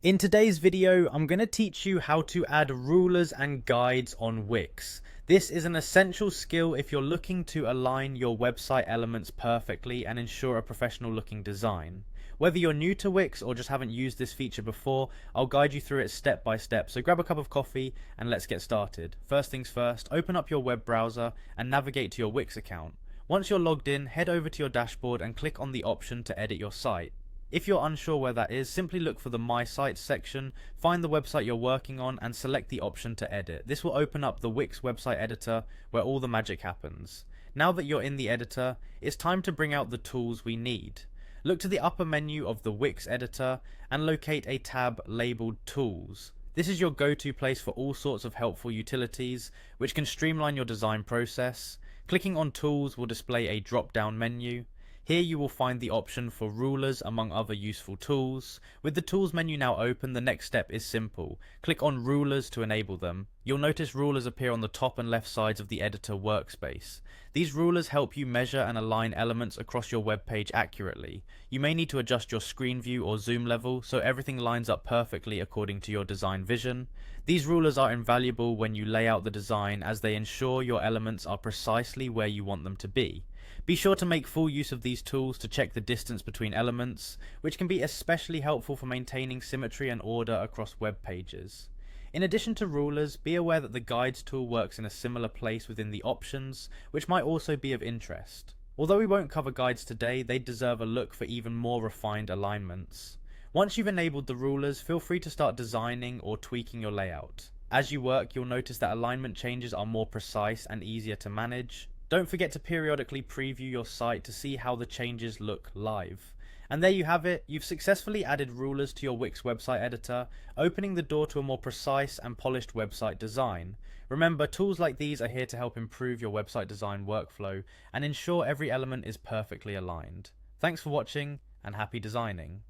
In today's video, I'm going to teach you how to add rulers and guides on Wix. This is an essential skill if you're looking to align your website elements perfectly and ensure a professional looking design. Whether you're new to Wix or just haven't used this feature before, I'll guide you through it step by step, so grab a cup of coffee and let's get started. First things first, open up your web browser and navigate to your Wix account. Once you're logged in, head over to your dashboard and click on the option to edit your site. If you're unsure where that is, simply look for the My Sites section, find the website you're working on and select the option to edit. This will open up the Wix website editor where all the magic happens. Now that you're in the editor, it's time to bring out the tools we need. Look to the upper menu of the Wix editor and locate a tab labeled Tools. This is your go-to place for all sorts of helpful utilities, which can streamline your design process. Clicking on Tools will display a drop-down menu. Here you will find the option for rulers among other useful tools. With the tools menu now open, the next step is simple. Click on rulers to enable them. You'll notice rulers appear on the top and left sides of the editor workspace. These rulers help you measure and align elements across your web page accurately. You may need to adjust your screen view or zoom level so everything lines up perfectly according to your design vision. These rulers are invaluable when you lay out the design as they ensure your elements are precisely where you want them to be. Be sure to make full use of these tools to check the distance between elements, which can be especially helpful for maintaining symmetry and order across web pages. In addition to rulers, be aware that the guides tool works in a similar place within the options, which might also be of interest. Although we won't cover guides today, they deserve a look for even more refined alignments. Once you've enabled the rulers, feel free to start designing or tweaking your layout. As you work, you'll notice that alignment changes are more precise and easier to manage. Don't forget to periodically preview your site to see how the changes look live. And there you have it, you've successfully added rulers to your Wix website editor, opening the door to a more precise and polished website design. Remember, tools like these are here to help improve your website design workflow and ensure every element is perfectly aligned. Thanks for watching and happy designing.